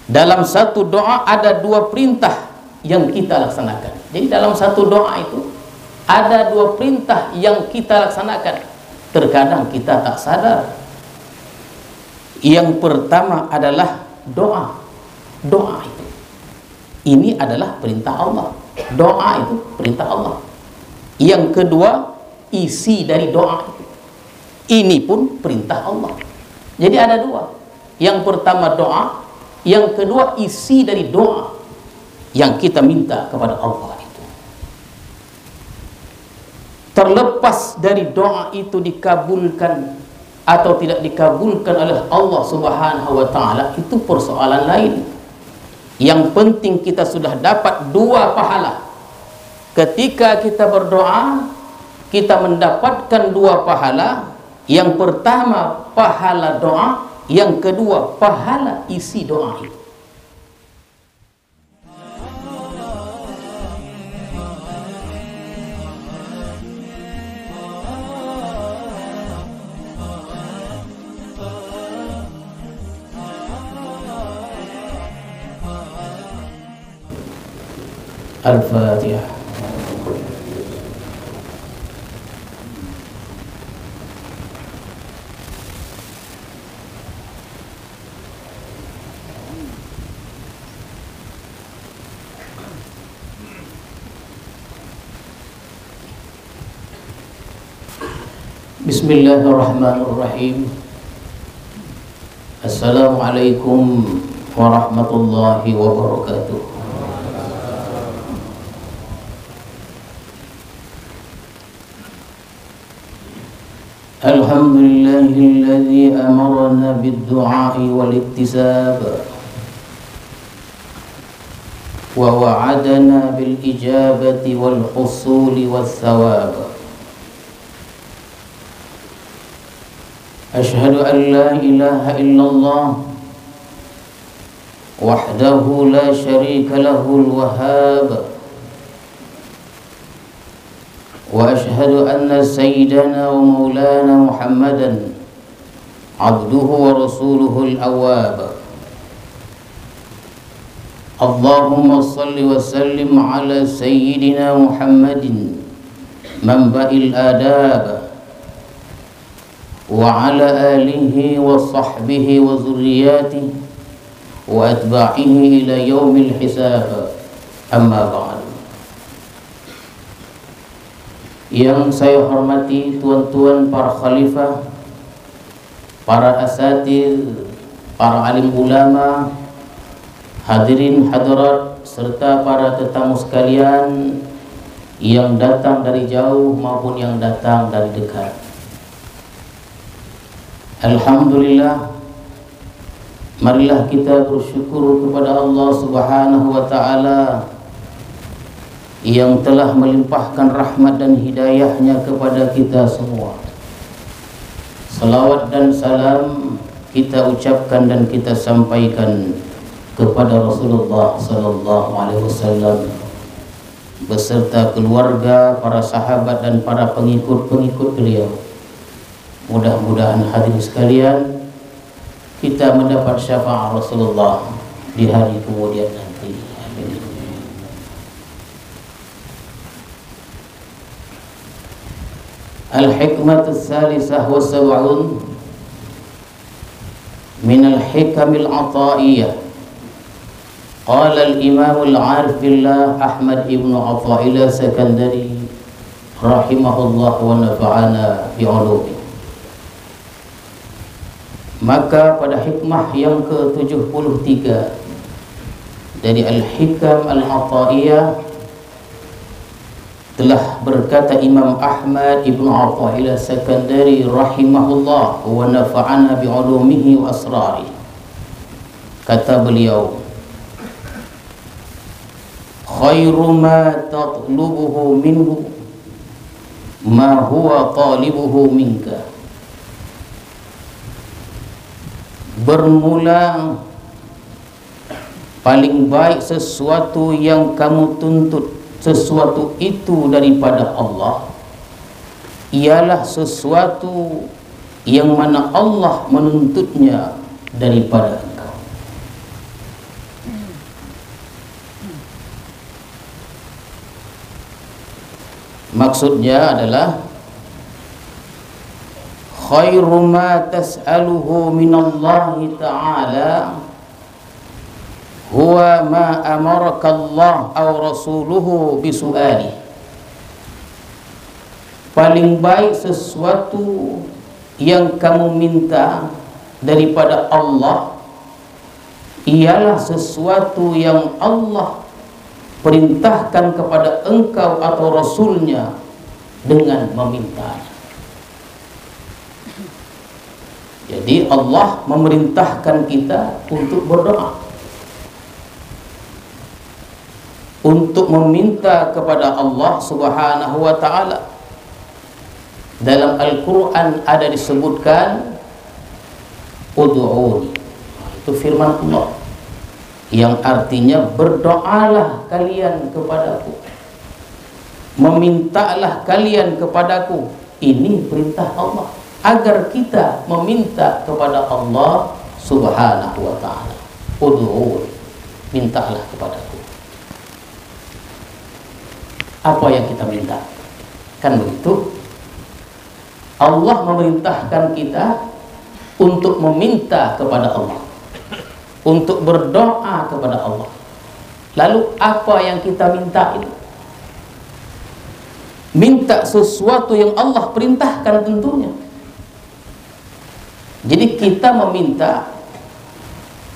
Dalam satu doa ada dua perintah yang kita laksanakan. Jadi dalam satu doa itu ada dua perintah yang kita laksanakan. Terkadang kita tak sadar. Yang pertama adalah doa. Doa itu, ini adalah perintah Allah. Doa itu perintah Allah. Yang kedua, isi dari doa itu, ini pun perintah Allah. Jadi ada dua. Yang pertama doa, yang kedua isi dari doa yang kita minta kepada Allah itu. Terlepas dari doa itu dikabulkan atau tidak dikabulkan oleh Allah Subhanahu wa taala, itu persoalan lain. Yang penting kita sudah dapat dua pahala. Ketika kita berdoa, kita mendapatkan dua pahala. Yang pertama pahala doa, yang kedua pahala isi doa itu. Al-Fatihah. Bismillahirrahmanirrahim. Assalamualaikum warahmatullahi wabarakatuh. Alhamdulillahilladzi amarna bid-du'a'i wal-iktisab wa wa'adana bil-ijabati wal-husuli wath-thawab. Ashhadu an la ilaha illallah wahdahu la syarika lahul wahhab. Wa ashhadu anna sayyidana wa maulana Muhammadan abduhu wa rasuluhu al-awwab. Allahumma salli wa sallim ala sayyidina Muhammadin manba'il adab wa ala alihi wa sahbihi wa zurriyatihi wa atba'ihi ila yaumil hisab. Amma ba'd. Yang saya hormati tuan-tuan para khalifah, para asatidz, para alim ulama, hadirin hadirat serta para tetamu sekalian yang datang dari jauh maupun yang datang dari dekat. Alhamdulillah, marilah kita bersyukur kepada Allah Subhanahu wa taala yang telah melimpahkan rahmat dan hidayahnya kepada kita semua. Salawat dan salam kita ucapkan dan kita sampaikan kepada Rasulullah sallallahu alaihi wasallam beserta keluarga, para sahabat dan para pengikut-pengikut beliau. Mudah-mudahan hadirin sekalian kita mendapat syafaat Rasulullah di hari kemudian nanti. Amin. Al-hikmatu tsalisah wa sab'un min al-hikamil ataiyah. Qala al-imam al-arif billah Ahmad ibn Athaillah Sakandari rahimahullah wa nafa'ana bi ulumi. Maka pada hikmah yang ke-73 dari Al-Hikam Al-Ataiyah telah berkata Imam Ahmad ibn Athaillah Sakandari rahimahullah wa nafa'ana bi ulumihi wa asrari. Kata beliau, khairu ma tatlubuhu minhu ma huwa talibuhu minka. Bermula paling baik sesuatu yang kamu tuntut, sesuatu itu daripada Allah ialah sesuatu yang mana Allah menuntutnya daripada engkau. Maksudnya adalah khairu ma tas'aluhu minallahi ta'ala huwa ma amaraka Allah aw rasuluhu bisu'ali. Paling baik sesuatu yang kamu minta daripada Allah ialah sesuatu yang Allah perintahkan kepada engkau atau Rasulnya dengan memintanya. Jadi Allah memerintahkan kita untuk berdoa, untuk meminta kepada Allah Subhanahu wa ta'ala. Dalam Al-Quran ada disebutkan ud'uni, itu firman Allah, yang artinya berdoalah kalian kepadaku, memintalah kalian kepadaku. Ini perintah Allah agar kita meminta kepada Allah Subhanahu wa ta'ala. Ud'uni, mintalah kepadaku. Apa yang kita minta? Kan begitu. Allah memerintahkan kita untuk meminta kepada Allah, untuk berdoa kepada Allah. Lalu apa yang kita minta itu? Minta sesuatu yang Allah perintahkan tentunya. Jadi kita meminta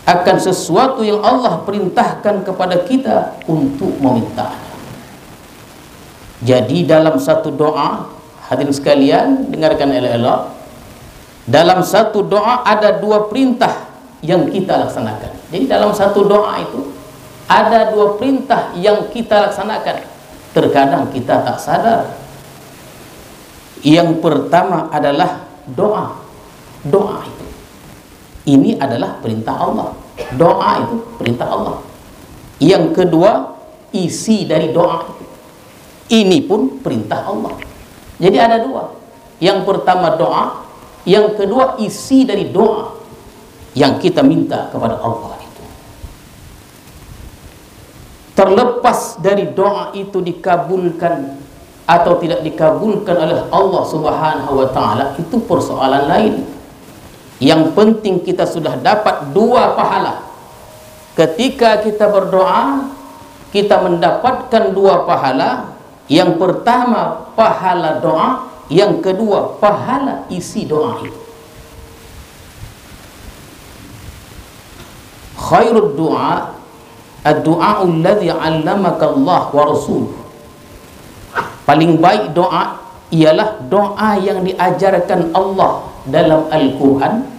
akan sesuatu yang Allah perintahkan kepada kita untuk meminta. Jadi dalam satu doa, hadirin sekalian dengarkan elok-elok, dalam satu doa ada dua perintah yang kita laksanakan. Jadi dalam satu doa itu ada dua perintah yang kita laksanakan. Terkadang kita tak sadar. Yang pertama adalah doa. Doa itu, ini adalah perintah Allah. Doa itu perintah Allah. Yang kedua, isi dari doa itu, ini pun perintah Allah. Jadi ada dua. Yang pertama doa, yang kedua isi dari doa yang kita minta kepada Allah itu. Terlepas dari doa itu dikabulkan atau tidak dikabulkan oleh Allah Subhanahu wa ta'ala, itu persoalan lain. Yang penting kita sudah dapat dua pahala. Ketika kita berdoa, kita mendapatkan dua pahala. Yang pertama pahala doa, yang kedua pahala isi doa itu. Khairud du'a ad-du'a alladhi 'allamaka Allah wa rasuluh. Paling baik doa ialah doa yang diajarkan Allah dalam Al-Quran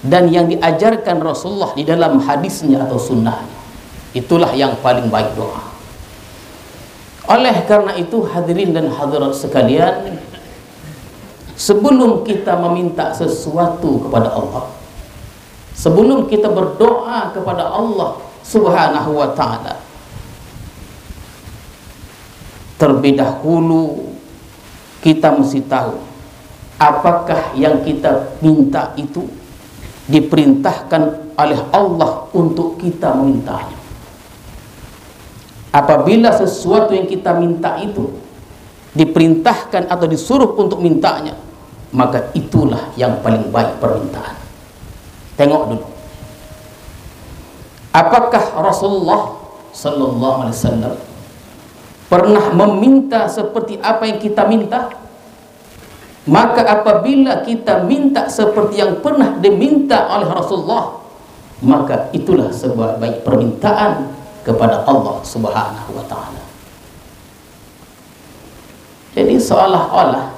dan yang diajarkan Rasulullah di dalam hadisnya atau sunnahnya. Itulah yang paling baik doa. Oleh karena itu hadirin dan hadirat sekalian, sebelum kita meminta sesuatu kepada Allah, sebelum kita berdoa kepada Allah Subhanahu wa ta'ala, terlebih dahulu kita mesti tahu apakah yang kita minta itu diperintahkan oleh Allah untuk kita memintanya. Apabila sesuatu yang kita minta itu diperintahkan atau disuruh untuk mintanya, maka itulah yang paling baik permintaan. Tengok dulu, apakah Rasulullah Sallallahu Alaihi Wasallam pernah meminta seperti apa yang kita minta? Maka apabila kita minta seperti yang pernah diminta oleh Rasulullah, maka itulah sebuah baik permintaan kepada Allah Subhanahu wa ta'ala. Jadi seolah-olah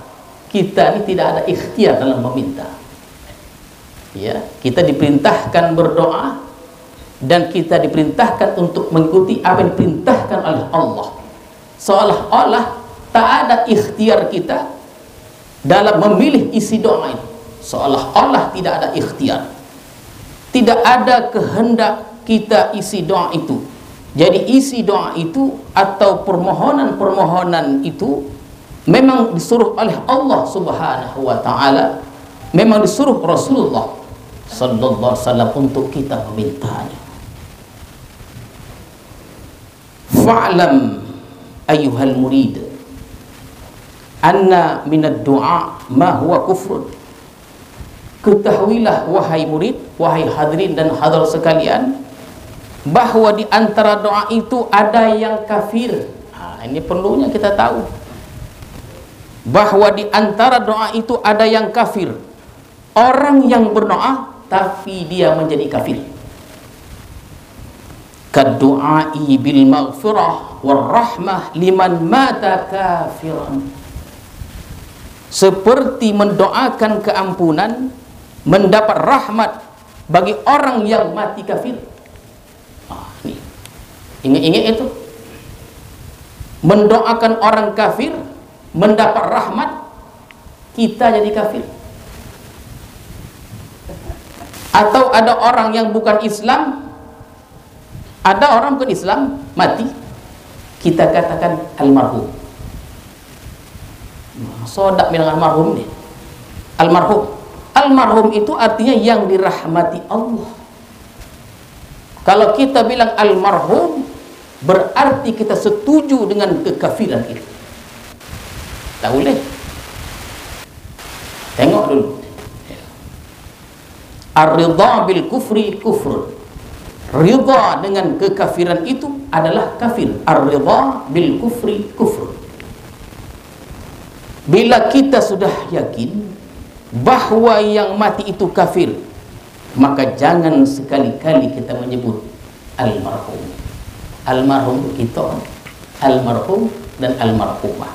kita ini tidak ada ikhtiar dalam meminta. Ya, kita diperintahkan berdoa dan kita diperintahkan untuk mengikuti apa yang diperintahkan oleh Allah. Seolah-olah tak ada ikhtiar kita dalam memilih isi doa itu. Seolah-olah tidak ada ikhtiar, tidak ada kehendak kita isi doa itu. Jadi isi doa itu atau permohonan-permohonan itu memang disuruh oleh Allah Subhanahu wa ta'ala, memang disuruh Rasulullah Sallallahu Alaihi Wasallam untuk kita memintanya. Fa'lam ayyuhal murid anna minad du'a ma huwa kufrun. Ketahuilah wahai murid, wahai hadirin dan hadirat sekalian, bahwa di antara doa itu ada yang kafir. Ini perlunya kita tahu bahwa di antara doa itu ada yang kafir. Orang yang berdoa tapi dia menjadi kafir. Kadu'ai bil maghfirah war rahmah liman mata kafiran. Seperti mendoakan keampunan, mendapat rahmat bagi orang yang mati kafir. Ini ingat-ingat itu. Mendoakan orang kafir, mendapat rahmat, kita jadi kafir. Atau ada orang yang bukan Islam, ada orang bukan Islam mati, kita katakan almarhum. Sodak bilang almarhum nih. Almarhum itu artinya yang dirahmati Allah. Kalau kita bilang almarhum, berarti kita setuju dengan kekafiran itu. Tak boleh. Tengok dulu. Ar-ridha bil kufri kufrun. Ridha dengan kekafiran itu adalah kafir. Ar-ridha bil kufri kufrun. Bila kita sudah yakin bahwa yang mati itu kafir, maka jangan sekali-kali kita menyebut almarhum. Almarhum kita, almarhum dan almarhumah,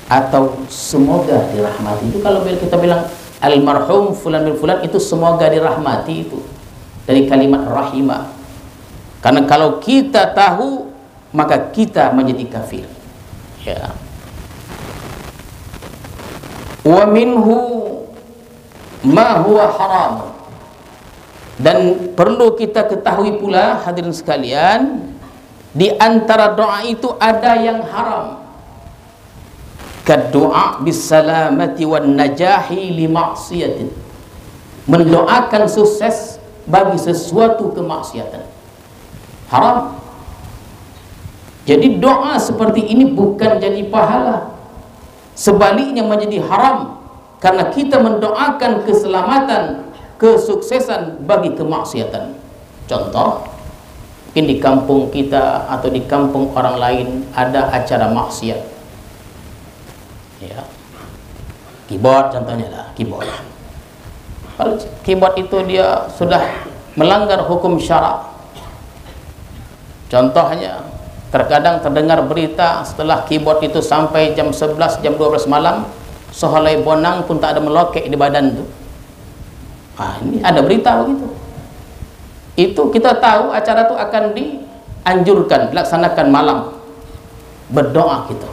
atau semoga dirahmati. Itu kalau kita bilang almarhum fulan bin fulan, itu semoga dirahmati, itu dari kalimat rahimah. Karena kalau kita tahu, maka kita menjadi kafir. Ya. Wa minhu ma huwa haram. Dan perlu kita ketahui pula, hadirin sekalian, di antara doa itu ada yang haram. Kadu'a bisalamati wan najahi li ma'siyatin. Mendoakan sukses bagi sesuatu kemaksiatan. Haram. Jadi doa seperti ini bukan jadi pahala, sebaliknya menjadi haram, karena kita mendoakan keselamatan, kesuksesan bagi kemaksiatan. Contoh, mungkin di kampung kita atau di kampung orang lain ada acara maksiat, ya, keyboard contohnya lah, keyboard. Kalau keyboard itu dia sudah melanggar hukum syarak. Contohnya, terkadang terdengar berita setelah keyboard itu sampai jam 11, jam 12 malam, sehelai bonang pun tak ada melokek di badan itu. Ini ada berita begitu. Itu kita tahu acara itu akan dianjurkan, dilaksanakan malam. Berdoa kita,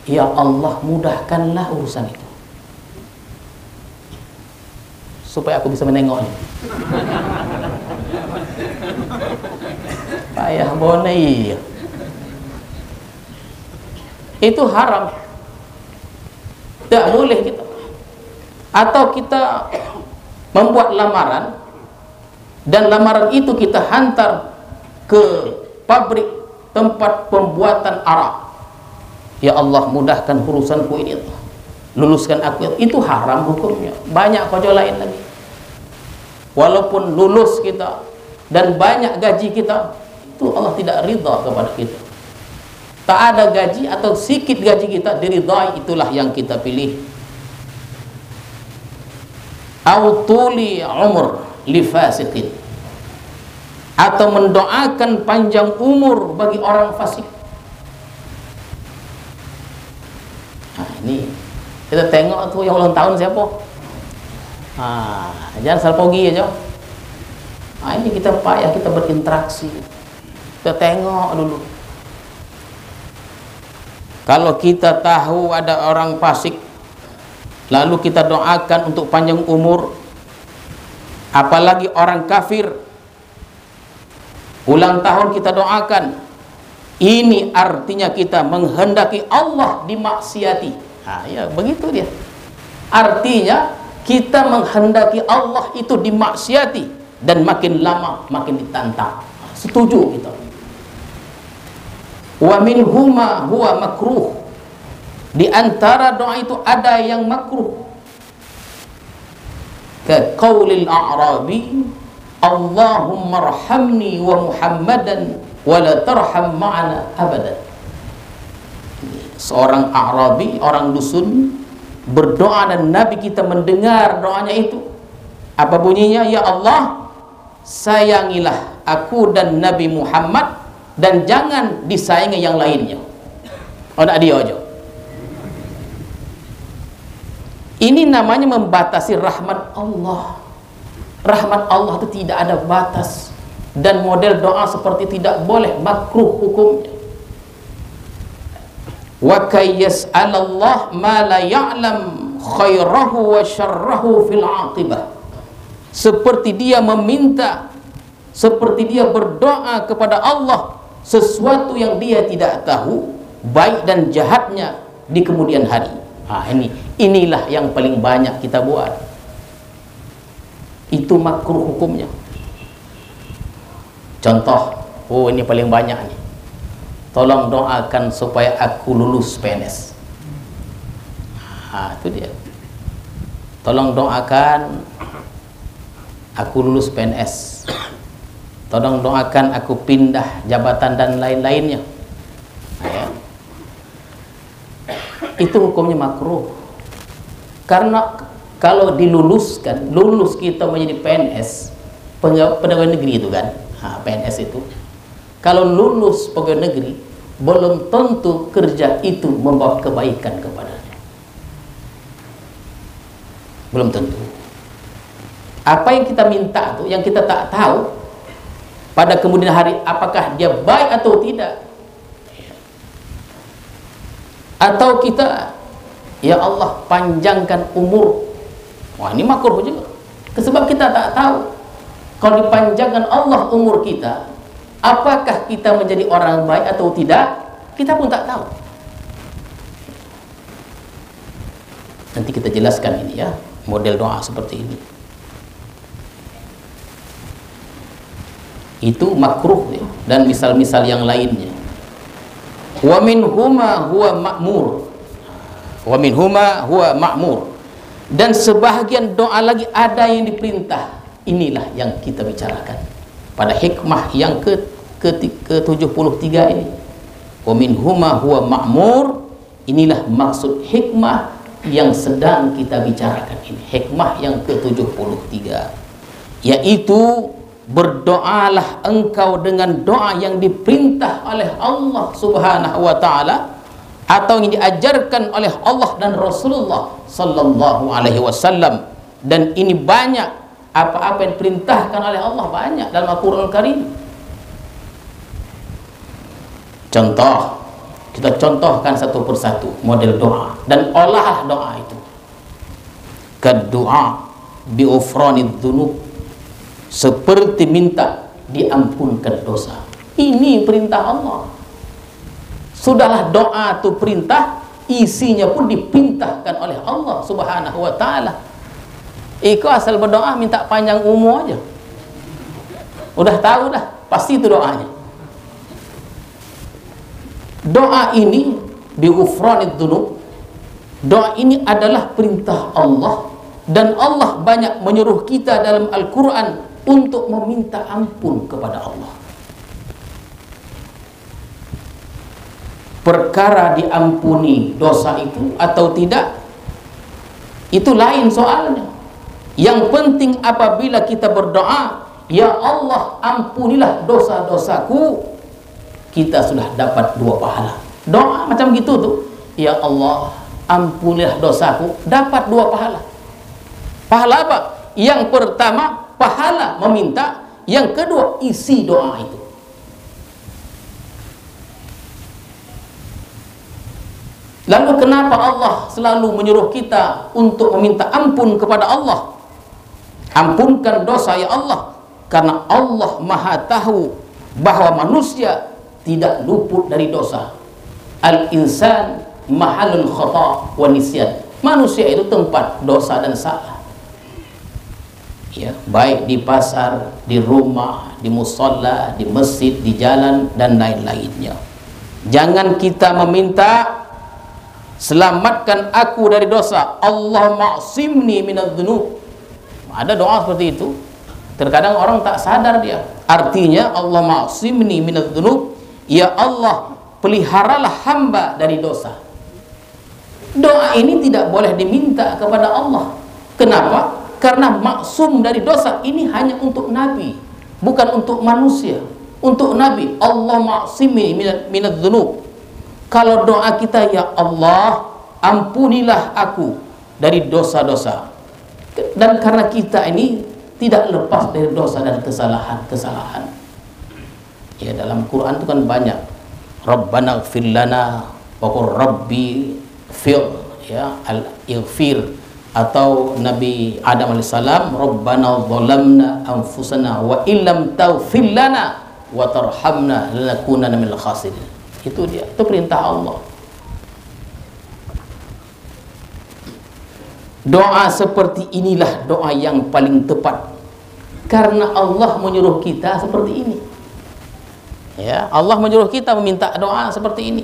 ya Allah, mudahkanlah urusan itu supaya aku bisa menengoknya. Payah bonai. Itu haram. Tak boleh kita. Atau kita membuat lamaran, dan lamaran itu kita hantar ke pabrik tempat pembuatan arak. Ya Allah, mudahkan urusanku ini, luluskan aku. Itu haram hukumnya. Banyak kocok lain lagi. Walaupun lulus kita dan banyak gaji kita, itu Allah tidak ridha kepada kita. Tak ada gaji atau sikit gaji kita diridhai, itulah yang kita pilih. Autuli umur li fasiqin, atau mendoakan panjang umur bagi orang fasik. Ini kita tengok tuh yang ulang tahun siapa. Jangan asal pergi aja. Ini kita payah, kita berinteraksi, kita tengok dulu. Kalau kita tahu ada orang fasik, lalu kita doakan untuk panjang umur, apalagi orang kafir, ulang tahun kita doakan, ini artinya kita menghendaki Allah dimaksiati. Ya begitu dia. Artinya kita menghendaki Allah itu dimaksiati, dan makin lama makin ditantang. Setuju kita. Wa minhuma huwa makruh. Di antara doa itu ada yang makruh. Ka qaulil a'rabi, Allahumma arhamni wa Muhammadan wa la tarham ma'ana abadan. Seorang A'rabi, orang dusun, berdoa dan Nabi kita mendengar doanya itu. Apa bunyinya? Ya Allah, sayangilah aku dan Nabi Muhammad dan jangan disayangi yang lainnya. Oh, nak dia aja. Ini namanya membatasi rahmat Allah. Rahmat Allah itu tidak ada batas, dan model doa seperti tidak boleh, makruh hukumnya. Wa kayyas'alallah ma la ya'lam khairahu wa syarrahu fil aqibah. Seperti dia meminta, seperti dia berdoa kepada Allah sesuatu yang dia tidak tahu baik dan jahatnya di kemudian hari. Inilah yang paling banyak kita buat. Itu makruh hukumnya. Contoh, ini paling banyak nih. Tolong doakan supaya aku lulus PNS. Itu dia. Tolong doakan aku lulus PNS. Tolong doakan aku pindah jabatan dan lain-lainnya. Itu hukumnya makruh. Karena kalau diluluskan, lulus kita menjadi PNS, pegawai negeri itu kan, PNS itu. Kalau lulus pegawai negeri, belum tentu kerja itu membawa kebaikan kepadanya. Belum tentu. Apa yang kita minta tuh, yang kita tak tahu pada kemudian hari, apakah dia baik atau tidak. Atau kita, ya Allah panjangkan umur. Wah, ini makruh juga. Sebab kita tak tahu kalau dipanjangkan Allah umur kita, apakah kita menjadi orang baik atau tidak, kita pun tak tahu. Nanti kita jelaskan ini ya, model doa seperti ini. Itu makruh ya. Dan misal-misal yang lainnya. Wa minhuma huwa ma'mur. Wa minhuma huwa ma'mur. Dan sebahagian doa lagi ada yang diperintah. Inilah yang kita bicarakan pada hikmah yang ke-73 ini. Wa minhuma huwa ma'mur. Inilah maksud hikmah yang sedang kita bicarakan ini. Hikmah yang ke-73, yaitu berdoalah engkau dengan doa yang diperintah oleh Allah Subhanahu wa taala atau yang diajarkan oleh Allah dan Rasulullah sallallahu alaihi wasallam. Dan ini banyak, apa-apa yang diperintahkan oleh Allah banyak dalam Al-Qur'anul Karim. Contoh, kita contohkan satu persatu model doa dan olahlah doa itu. Kad-du'a bi ufranidz dzunub, seperti minta diampunkan dosa. Ini perintah Allah. Sudahlah doa itu perintah, isinya pun diperintahkan oleh Allah Subhanahu wa taala. Iko asal berdoa minta panjang umur aja, udah tahu dah pasti itu doanya. Doa ini bi ghufranid dzunub, doa ini adalah perintah Allah, dan Allah banyak menyuruh kita dalam Al-Qur'an untuk meminta ampun kepada Allah. Perkara diampuni dosa itu atau tidak, itu lain soalnya. Yang penting apabila kita berdoa, ya Allah ampunilah dosa-dosaku, kita sudah dapat 2 pahala. Doa macam gitu tuh, ya Allah ampunilah dosaku, dapat 2 pahala. Pahala apa? Yang pertama pahala meminta, yang kedua isi doa itu. Lalu kenapa Allah selalu menyuruh kita untuk meminta ampun kepada Allah? Ampunkan dosa ya Allah, karena Allah Maha tahu bahwa manusia tidak luput dari dosa. Al-insan mahalul khata' wa nisyan. Manusia itu tempat dosa dan salah. Ya, baik di pasar, di rumah, di musholla, di masjid, di jalan dan lain-lainnya. Jangan kita meminta selamatkan aku dari dosa. Allahumma a'simni minadz-dzunub. Ada doa seperti itu. Terkadang orang tak sadar dia. Artinya Allahumma a'simni minadz-dzunub, ya Allah, peliharalah hamba dari dosa. Doa ini tidak boleh diminta kepada Allah. Kenapa? Karena maksum dari dosa ini hanya untuk Nabi, bukan untuk manusia. Untuk Nabi, Allahumma a'simni minadz-dzunub. Kalau doa kita, ya Allah, ampunilah aku dari dosa-dosa. Dan karena kita ini tidak lepas dari dosa dan kesalahan-kesalahan. Ya, dalam Quran itu kan banyak. Rabbana ighfir lana wa qur rabbi fir, ya, al-ighfir. Atau Nabi Adam alaihissalam, Rabbana zalamna anfusana wa illam taghfir lana wa tarhamna lanakunanna minal khasirin. Itu dia, itu perintah Allah. Doa seperti inilah doa yang paling tepat, karena Allah menyuruh kita seperti ini. Ya, Allah menyuruh kita meminta doa seperti ini.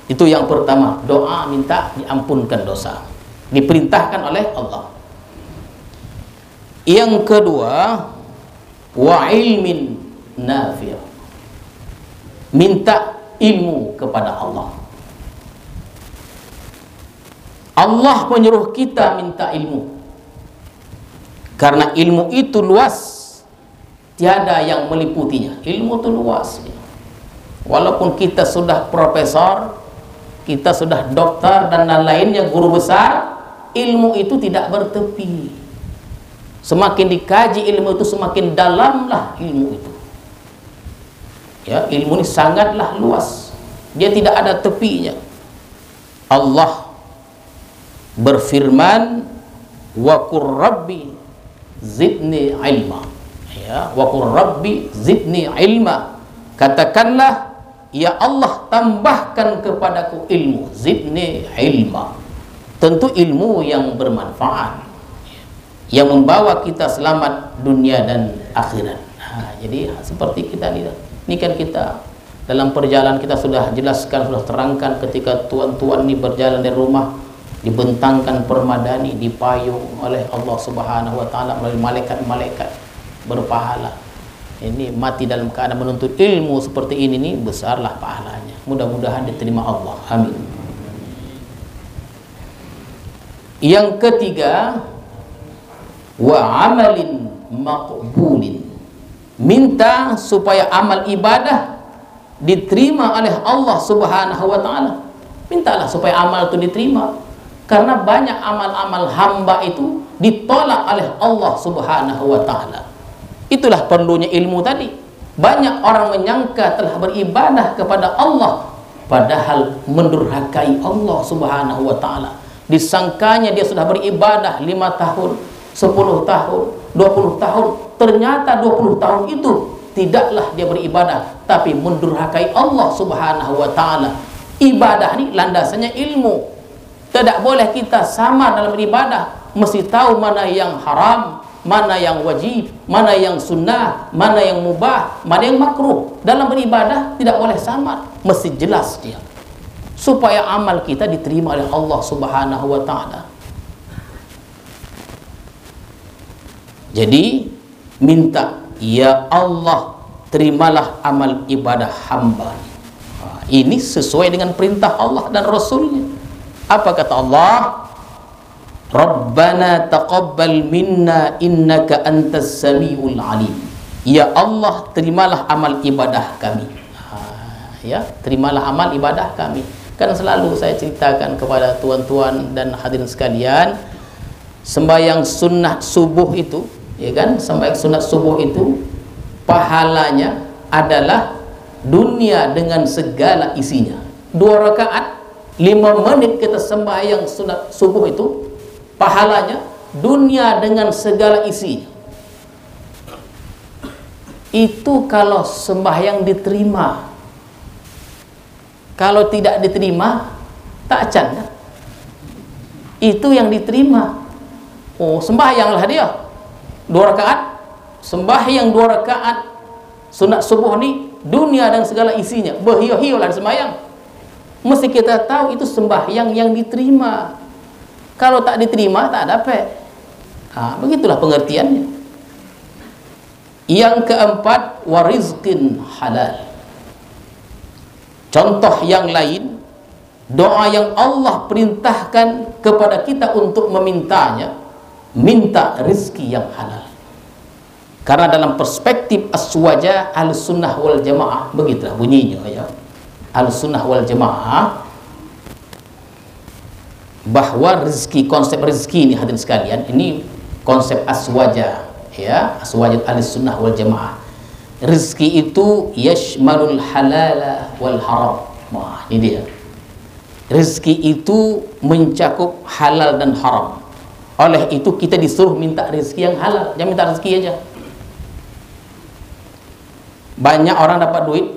Itu yang pertama, doa minta diampunkan dosa, diperintahkan oleh Allah. Yang kedua, wa ilmin nafi', minta ilmu kepada Allah. Allah menyuruh kita minta ilmu, karena ilmu itu luas, tiada yang meliputinya. Ilmu itu luas. Walaupun kita sudah profesor, kita sudah dokter dan lain-lainnya, guru besar, ilmu itu tidak bertepi. Semakin dikaji ilmu itu, semakin dalamlah ilmu itu. Ya, ilmu ini sangatlah luas. Dia tidak ada tepinya. Allah berfirman, wa qur rabbi zidni ilma. Ya, wa qur rabbi zidni ilma. Katakanlah, ya Allah, tambahkan kepadaku ilmu. Zidni ilma. Tentu ilmu yang bermanfaat, yang membawa kita selamat dunia dan akhirat. Nah, jadi seperti kita ini kan kita dalam perjalanan kita sudah jelaskan, sudah terangkan ketika tuan-tuan ini berjalan dari rumah, dibentangkan permadani, dipayung oleh Allah Subhanahu wa taala melalui malaikat-malaikat berpahala. Ini mati dalam keadaan menuntut ilmu seperti ini nih, besarlah pahalanya. Mudah-mudahan diterima Allah. Amin. Yang ketiga, wa amalin maqbulin, minta supaya amal ibadah diterima oleh Allah Subhanahu wa taala. Mintalah supaya amal itu diterima, karena banyak amal-amal hamba itu ditolak oleh Allah Subhanahu wa taala. Itulah perlunya ilmu tadi. Banyak orang menyangka telah beribadah kepada Allah, padahal mendurhakai Allah Subhanahu wa taala. Disangkanya dia sudah beribadah 5 tahun, 10 tahun, 20 tahun. Ternyata 20 tahun itu tidaklah dia beribadah, tapi mendurhakai Allah Subhanahu wa taala. Ibadah ini landasannya ilmu. Tidak boleh kita sama dalam beribadah, mesti tahu mana yang haram, mana yang wajib, mana yang sunnah, mana yang mubah, mana yang makruh. Dalam beribadah tidak boleh sama, mesti jelas dia, supaya amal kita diterima oleh Allah Subhanahu wa taala. Jadi minta, ya Allah, terimalah amal ibadah hamba. Ini sesuai dengan perintah Allah dan Rasulnya. Apa kata Allah? Rabbana taqabbal minna innaka antas samiul alim. Ya Allah, terimalah amal ibadah kami. Ya, terimalah amal ibadah kami. Kan selalu saya ceritakan kepada tuan-tuan dan hadirin sekalian, sembahyang sunnah subuh itu, ya kan, sembahyang sunnah subuh itu pahalanya adalah dunia dengan segala isinya. 2 rakaat 5 menit kita sembahyang sunat subuh itu, pahalanya dunia dengan segala isinya. Itu kalau sembahyang diterima. Kalau tidak diterima, tak can. Itu yang diterima. Oh, sembahyanglah dia 2 rakaat, sembahyang 2 rakaat sunat subuh ini dunia dan segala isinya, berhiyo-hiyo lah sembahyang. Mesti kita tahu itu sembahyang yang diterima. Kalau tak diterima, tak dapat. Begitulah pengertiannya. Yang keempat, warizqin halal. Contoh yang lain, doa yang Allah perintahkan kepada kita untuk memintanya, minta rezeki yang halal. Karena dalam perspektif aswaja al-sunnah wal jamaah, begitulah bunyinya ya. Al-sunnah wal jamaah, bahwa rezeki, konsep rezeki ini hadirin sekalian, ini konsep aswaja ya, aswajat al-sunnah wal jamaah. Rezeki itu yashmalul halala wal haram. Wah, ini dia. Rezeki itu mencakup halal dan haram. Oleh itu kita disuruh minta rezeki yang halal, jangan minta rezeki aja. Banyak orang dapat duit,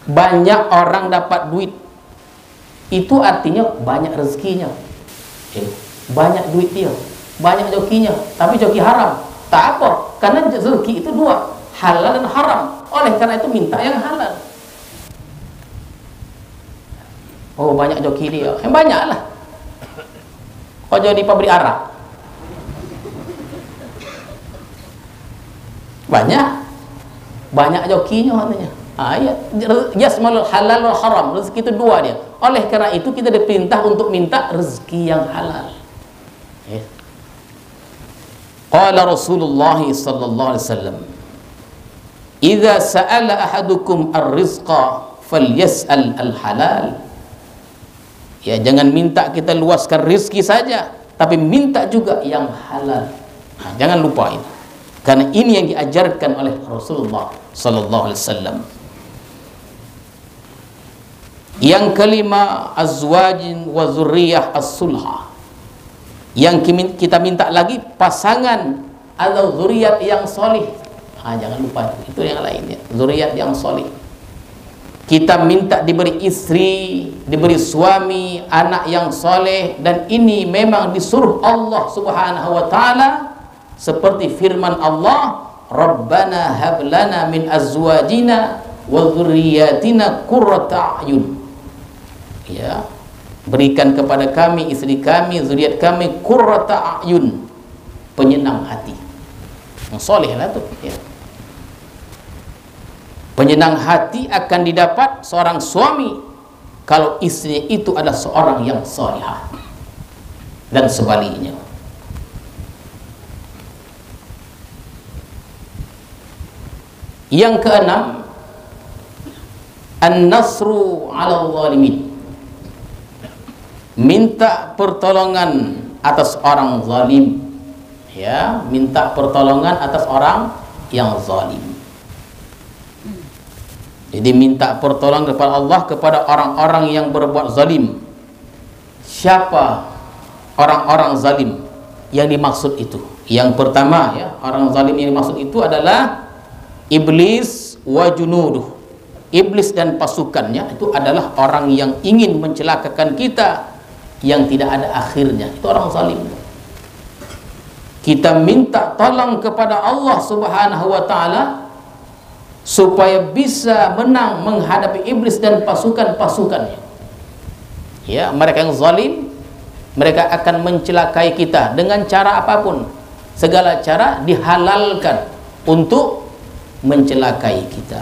banyak orang dapat duit, itu artinya banyak rezekinya, banyak duit dia, banyak jokinya, tapi joki haram. Tak apa, karena rezeki itu dua, halal dan haram. Oleh karena itu minta yang halal. Oh, banyak joki dia, banyak lah. Kau jadi pabrik arak, banyak jokinya katanya. Yasmalul halal wal haram, rezeki itu dua dia. Oleh karena itu kita diperintah untuk minta rezeki yang halal. Qala Rasulullah sallallahu alaihi wasallam, "Idza sa'ala ahadukum ar-rizqa falyas'al al-halal." Ya, jangan minta kita luaskan rezeki saja, tapi minta juga yang halal. Jangan lupa itu. Karena ini yang diajarkan oleh Rasulullah sallallahu alaihi wasallam. Yang kelima, azwajin wa dzurriyyah as-sulha. Yang kita minta lagi pasangan atau zuriat yang solih. Jangan lupa itu yang lainnya, zuriat yang solih. Kita minta diberi istri, diberi suami, anak yang soleh, dan ini memang disuruh Allah Subhanahu wa taala seperti firman Allah, Rabbana hab lana min azwajina wa dzurriyyatina qurrata a'yun. Ya, berikan kepada kami, istri kami, zuriat kami, qurrata a'yun, penyenang hati. Yang soleh lah tu ya. Penyenang hati akan didapat seorang suami kalau istrinya itu adalah seorang yang salihah, dan sebaliknya. Yang keenam, an-nasru 'ala zalimin. Minta pertolongan atas orang zalim. Ya, minta pertolongan atas orang yang zalim. Jadi minta pertolongan kepada Allah kepada orang-orang yang berbuat zalim. Siapa orang-orang zalim yang dimaksud itu? Yang pertama ya, orang zalim yang dimaksud itu adalah iblis wa junuduh. Iblis dan pasukannya itu adalah orang yang ingin mencelakakan kita, yang tidak ada akhirnya. Itu orang zalim. Kita minta tolong kepada Allah Subhanahu wa taala supaya bisa menang menghadapi iblis dan pasukan-pasukannya. Ya, mereka yang zalim, mereka akan mencelakai kita dengan cara apapun. Segala cara dihalalkan untuk mencelakai kita.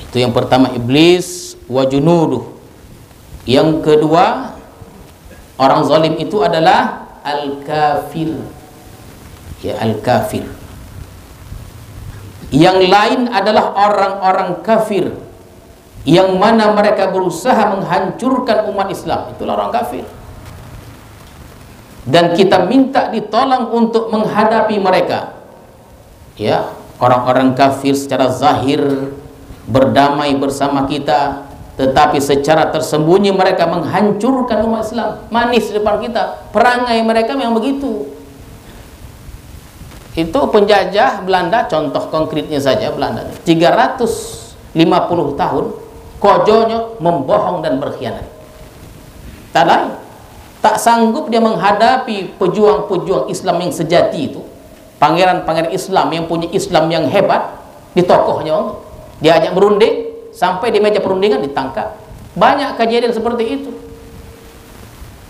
Itu yang pertama, iblis wa junuduh. Yang kedua, orang zalim itu adalah al-kafir. Ya, al-kafir. Yang lain adalah orang-orang kafir yang mana mereka berusaha menghancurkan umat Islam. Itulah orang kafir. Dan kita minta ditolong untuk menghadapi mereka. Ya, orang-orang kafir secara zahir berdamai bersama kita, tetapi secara tersembunyi mereka menghancurkan umat Islam. Manis di depan kita. Perangai mereka memang begitu. Itu penjajah Belanda, contoh konkretnya saja Belanda 350 tahun kojonya membohong dan berkhianat. Tak lain, tak sanggup dia menghadapi pejuang-pejuang Islam yang sejati itu, pangeran-pangeran Islam yang punya Islam yang hebat. di tokohnya Allah. Diajak berunding, sampai di meja perundingan ditangkap. Banyak kejadian seperti itu.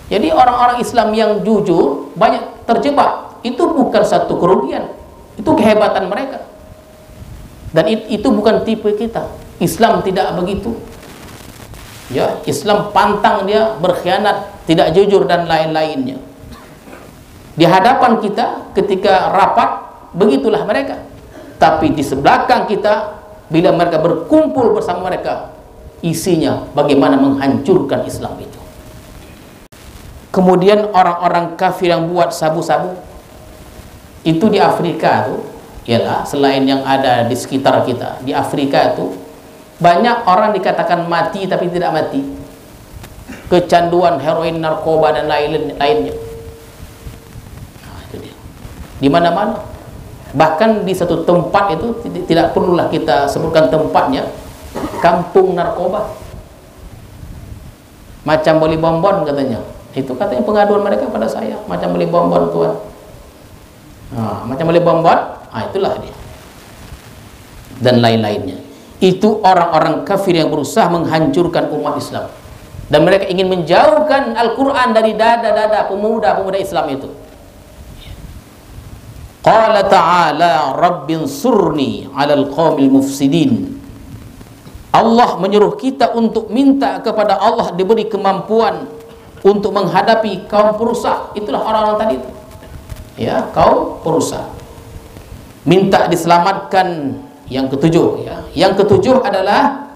Jadi orang-orang Islam yang jujur banyak terjebak. Itu bukan satu kerugian, itu kehebatan mereka. Dan itu bukan tipe kita. Islam tidak begitu. Ya, Islam pantang dia berkhianat, tidak jujur dan lain-lainnya. Di hadapan kita ketika rapat begitulah mereka. Tapi di sebelakang kita bila mereka berkumpul bersama mereka, isinya bagaimana menghancurkan Islam itu. Kemudian orang-orang kafir yang buat sabu-sabu itu di Afrika tuh, ialah selain yang ada di sekitar kita, di Afrika itu banyak orang dikatakan mati tapi tidak mati. Kecanduan heroin, narkoba dan lainnya. Nah, itu dia. Di mana-mana. Bahkan di satu tempat itu tidak perlulah kita sebutkan tempatnya, kampung narkoba. Macam beli bonbon katanya. Itu katanya pengaduan mereka pada saya, macam beli bonbon tuan. Nah, macam beli bonbon, itulah dia. Dan lain-lainnya. Itu orang-orang kafir yang berusaha menghancurkan umat Islam. Dan mereka ingin menjauhkan Al-Quran dari dada-dada pemuda-pemuda Islam itu. Qala ta'ala Rabbin surni 'alal qaumil mufsidin. Allah menyuruh kita untuk minta kepada Allah diberi kemampuan untuk menghadapi kaum perusak. Itulah orang-orang tadi itu. Ya, kaum perusak. Minta diselamatkan yang ketujuh ya. Yang ketujuh adalah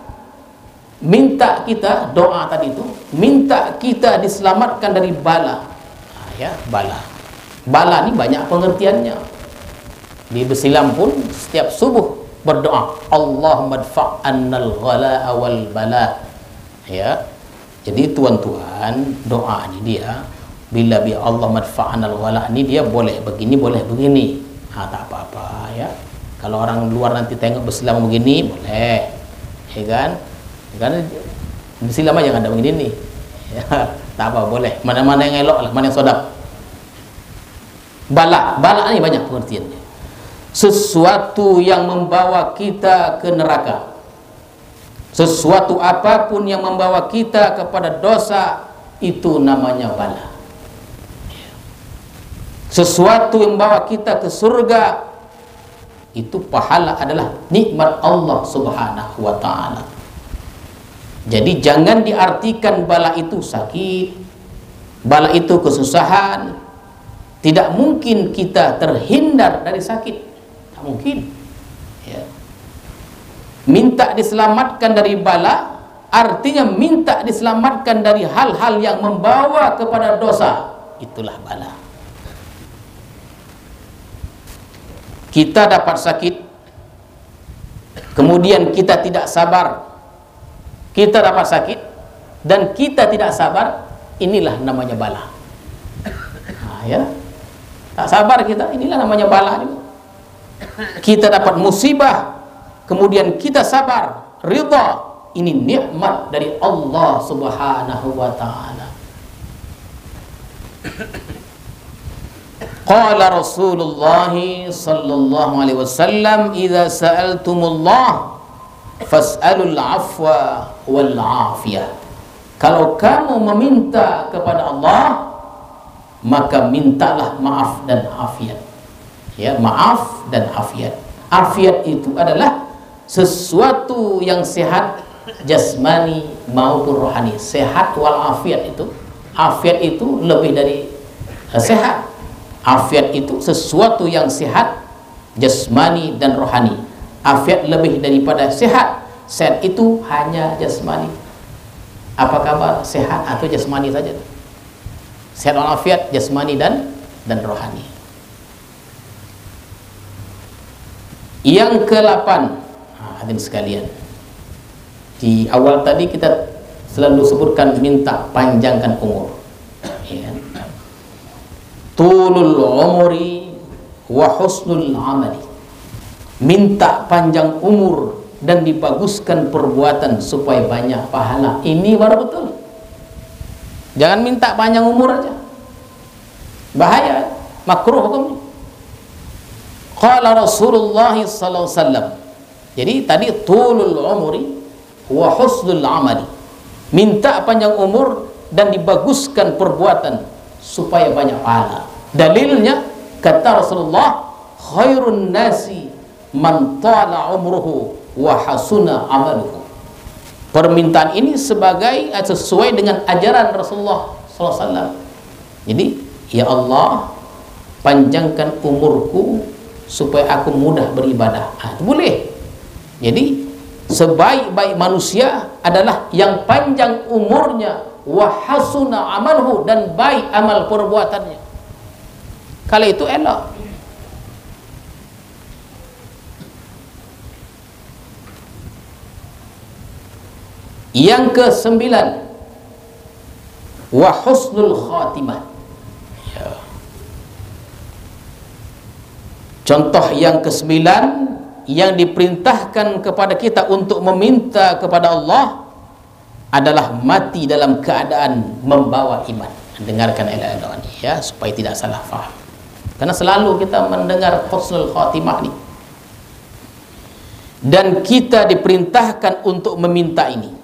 minta kita, doa tadi itu, minta kita diselamatkan dari bala. Nah, ya, bala. Bala ini banyak pengertiannya. Di Besilam pun setiap subuh berdoa, Allahumma dfa'annal ghala wal bala. Ya. Jadi tuan-tuan, doa ini dia bila bi Allah madfa'anal ghala ini dia boleh begini, boleh begini. Tak apa-apa ya. Kalau orang luar nanti tengok Besilam begini, boleh. Ya kan? Karena Besilam aja ada begini nih. Ya, tak apa, boleh. Mana-mana yang elok lah, mana yang sodap. Bala, bala ini banyak pengertiannya. Sesuatu yang membawa kita ke neraka. Sesuatu apapun yang membawa kita kepada dosa, itu namanya bala. Sesuatu yang membawa kita ke surga, itu pahala adalah nikmat Allah Subhanahu wa ta'ala. Jadi jangan diartikan bala itu sakit, bala itu kesusahan. Tidak mungkin kita terhindar dari sakit, tak mungkin ya. Minta diselamatkan dari bala artinya minta diselamatkan dari hal-hal yang membawa kepada dosa. Itulah bala. Kita dapat sakit, kemudian kita tidak sabar. Kita dapat sakit dan kita tidak sabar, inilah namanya bala. Nah, ya. Tak sabar kita, inilah namanya bala. Kita dapat musibah, kemudian kita sabar, ridha, ini nikmat dari Allah Subhanahu wa ta'ala. Qala Rasulullah sallallahu alaihi wasallam, idza sa'altumullah fas'alul afwa wal afiyah. Kalau kamu meminta kepada Allah, maka mintalah maaf dan afiat. Ya, maaf dan afiat. Afiat itu adalah sesuatu yang sehat jasmani maupun rohani. Sehat wal afiat itu, afiat itu lebih dari sehat. Afiat itu sesuatu yang sehat jasmani dan rohani. Afiat lebih daripada sehat. Sehat itu hanya jasmani. Apa kabar? Sehat atau jasmani saja? Sehat walafiat jasmani dan rohani. Yang ke-8, hadirin sekalian, di awal tadi kita selalu sebutkan minta panjangkan umur. Ya. Tulul umuri wa husnul amali. Minta panjang umur dan dibaguskan perbuatan supaya banyak pahala. Ini baru betul. Jangan minta panjang umur aja, bahaya, makruh hukumnya. Qala Rasulullah sallallahu alaihi wasallam, Jadi tadi tulul umri wa husnul amali, minta panjang umur dan dibaguskan perbuatan supaya banyak pahala. Dalilnya kata Rasulullah, khairun nasi man tala umruhu wa hasuna amaluhu. Permintaan ini sesuai dengan ajaran Rasulullah SAW. Jadi, ya Allah, panjangkan umurku supaya aku mudah beribadah. Itu boleh. Jadi, sebaik-baik manusia adalah yang panjang umurnya, wa hasuna amaluhu, dan baik amal perbuatannya. Kalau itu elok. Yang ke-9, wa husnul khatimah. Ya. Contoh yang ke-9 yang diperintahkan kepada kita untuk meminta kepada Allah adalah mati dalam keadaan membawa iman. Dengarkan elok-elok ini ya, supaya tidak salah faham. Karena selalu kita mendengar husnul khatimah ini. Dan kita diperintahkan untuk meminta ini.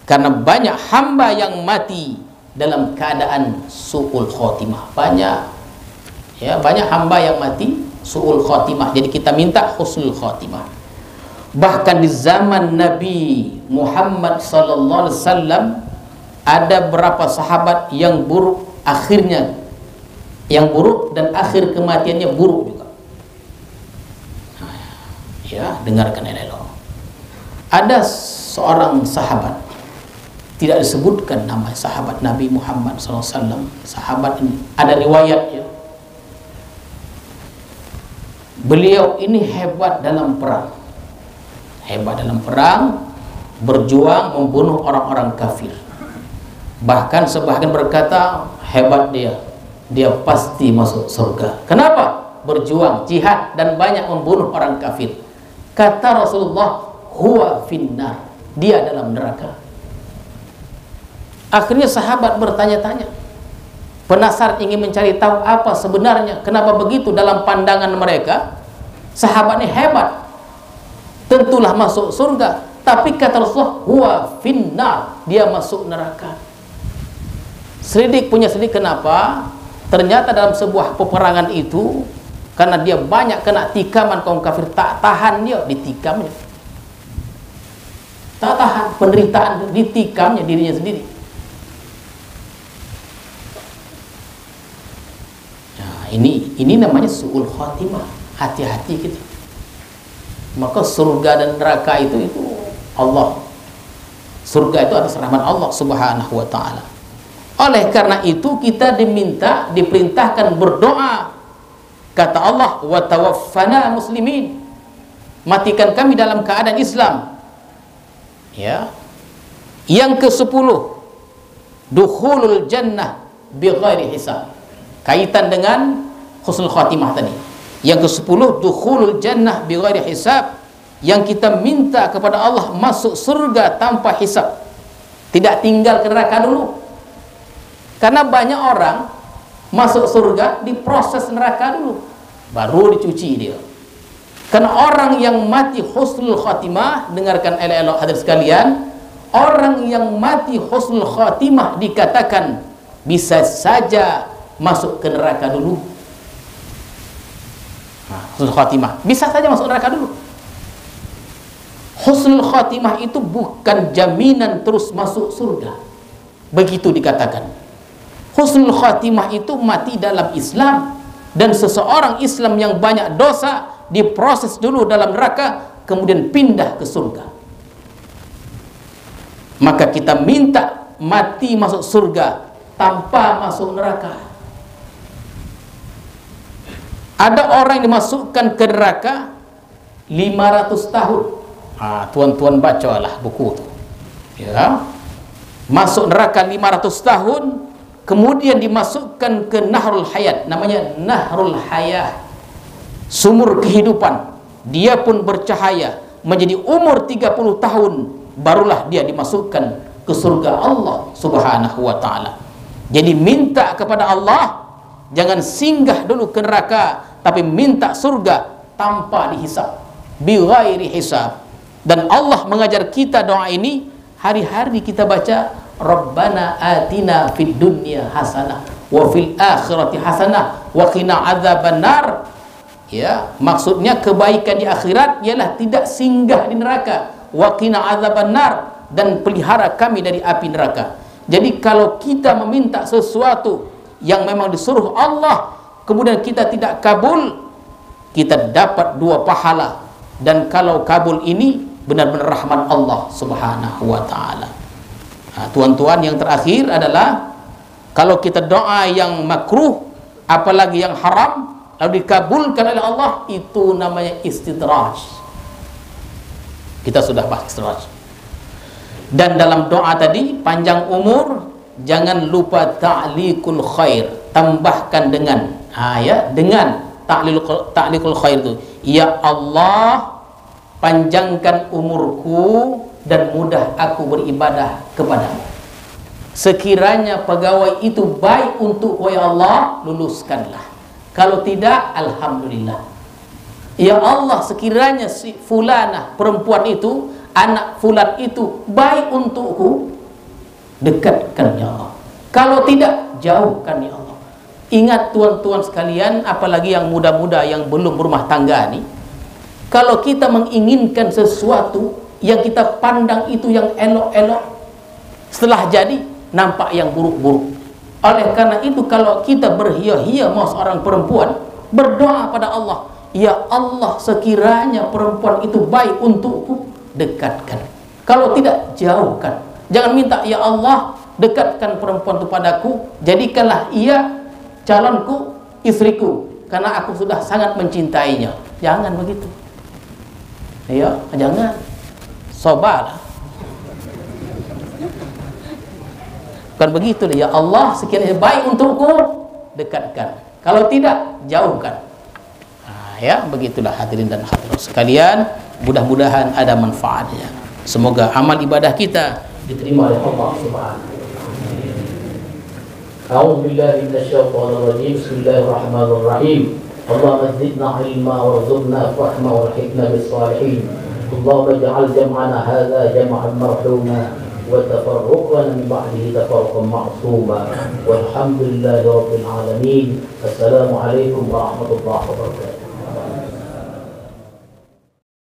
Karena banyak hamba yang mati dalam keadaan su'ul khotimah. Banyak hamba yang mati su'ul khotimah. Jadi kita minta husnul khotimah. Bahkan di zaman Nabi Muhammad sallallahu alaihi wasallam ada beberapa sahabat yang buruk akhirnya, yang buruk dan akhir kematiannya buruk juga. Ya, dengarkan elok. Ada seorang sahabat, tidak disebutkan nama sahabat Nabi Muhammad SAW. Sahabat ini ada riwayatnya. Beliau ini hebat dalam perang. Hebat dalam perang, berjuang membunuh orang-orang kafir. Bahkan sebagian berkata, hebat dia, dia pasti masuk surga. Kenapa? Berjuang, jihad, dan banyak membunuh orang kafir. Kata Rasulullah, huwa finnar, dia dalam neraka. Akhirnya sahabat bertanya-tanya, penasaran ingin mencari tahu apa sebenarnya, kenapa begitu dalam pandangan mereka. Sahabat ini hebat, tentulah masuk surga, tapi kata Rasulullah, huwa finnar, dia masuk neraka. Selidik punya selidik, kenapa? Ternyata dalam sebuah peperangan itu, karena dia banyak kena tikaman kaum kafir, tak tahan dia ditikamnya, tak tahan penderitaan ditikamnya dirinya sendiri. Ini namanya su'ul khatimah. Hati-hati kita. Maka surga dan neraka itu Allah. Surga itu atas rahmat Allah Subhanahu wa ta'ala. Oleh karena itu kita diperintahkan berdoa. Kata Allah, wa tawaffana muslimin, matikan kami dalam keadaan Islam. Ya. Yang ke-10, dukhulul jannah bighairi hisab. Kaitan dengan husnul khatimah tadi. Yang ke-10, dukhulul jannah bighairi hisab, yang kita minta kepada Allah masuk surga tanpa hisab, tidak tinggal ke neraka dulu. Karena banyak orang masuk surga diproses neraka dulu, baru dicuci dia. Karena orang yang mati husnul khatimah, dengarkan elok-elok hadirin sekalian, orang yang mati husnul khatimah dikatakan bisa saja masuk ke neraka dulu. Husnul khatimah bisa saja masuk neraka dulu. Husnul khatimah itu bukan jaminan terus masuk surga. Begitu dikatakan. Husnul khatimah itu mati dalam Islam, dan seseorang Islam yang banyak dosa diproses dulu dalam neraka, kemudian pindah ke surga. Maka kita minta mati masuk surga tanpa masuk neraka. Ada orang yang dimasukkan ke neraka 500 tahun. Tuan-tuan bacalah buku itu. Ya. Masuk neraka 500 tahun, kemudian dimasukkan ke Nahrul Hayat, namanya Nahrul Hayah, sumur kehidupan. Dia pun bercahaya menjadi umur 30 tahun, barulah dia dimasukkan ke surga Allah Subhanahu wa ta'ala. Jadi minta kepada Allah, jangan singgah dulu ke neraka, tapi minta surga tanpa dihisab, bighairi hisab. Dan Allah mengajar kita doa ini hari-hari kita baca, Rabbana atina fid dunya hasanah wa fil akhirati hasanah wa qina adzabannar. Ya, maksudnya kebaikan di akhirat ialah tidak singgah di neraka, wa qina adzabannar, dan pelihara kami dari api neraka. Jadi kalau kita meminta sesuatu yang memang disuruh Allah, kemudian kita tidak kabul, kita dapat 2 pahala. Dan kalau kabul ini benar-benar rahmat Allah subhanahu wa ta'ala. Nah, tuan-tuan, yang terakhir adalah kalau kita doa yang makruh, apalagi yang haram, lalu dikabulkan oleh Allah, itu namanya istidraj. Kita sudah bahas istidraj. Dan dalam doa tadi, panjang umur, jangan lupa ta'liqul khair, tambahkan dengan dengan ta'liqul khair itu, ya Allah, panjangkan umurku dan mudah aku beribadah kepadamu. Sekiranya pegawai itu baik untuk ya Allah, luluskanlah. Kalau tidak, alhamdulillah. Ya Allah, sekiranya si fulanah perempuan itu, anak fulan itu baik untukku, dekatkan ya Allah. Kalau tidak, jauhkan ya Allah. Ingat tuan-tuan sekalian, apalagi yang muda-muda yang belum berumah tangga nih, kalau kita menginginkan sesuatu yang kita pandang itu yang elok-elok, setelah jadi nampak yang buruk-buruk. Oleh karena itu, kalau kita berhia-hia mau seorang perempuan, berdoa pada Allah, ya Allah, sekiranya perempuan itu baik untukku, dekatkan. Kalau tidak, jauhkan. Jangan minta, ya Allah, dekatkan perempuan itu padaku, jadikanlah ia calonku, istriku, karena aku sudah sangat mencintainya. Jangan begitu. Ya, jangan. Sobalah. Bukan begitu, ya Allah, sekiranya baik untukku, dekatkan. Kalau tidak, jauhkan. Nah, ya, begitulah hadirin dan hadirat sekalian. Mudah-mudahan ada manfaatnya. Semoga amal ibadah kita diterima oleh Allah Subhanahu wa taala. A'udzu billahi minasyaitonir rajim. Bismillahirrahmanirrahim. Allahumma zidna ilma warzuqna fahma warhikna bis-shalihin. Allahumma ij'al jam'ana hadza jam'an marhuma wa tafarruqana min ba'dihi tafarruqan ma'suma. Walhamdulillahi rabbil alamin. Assalamu alaikum warahmatullahi wabarakatuh.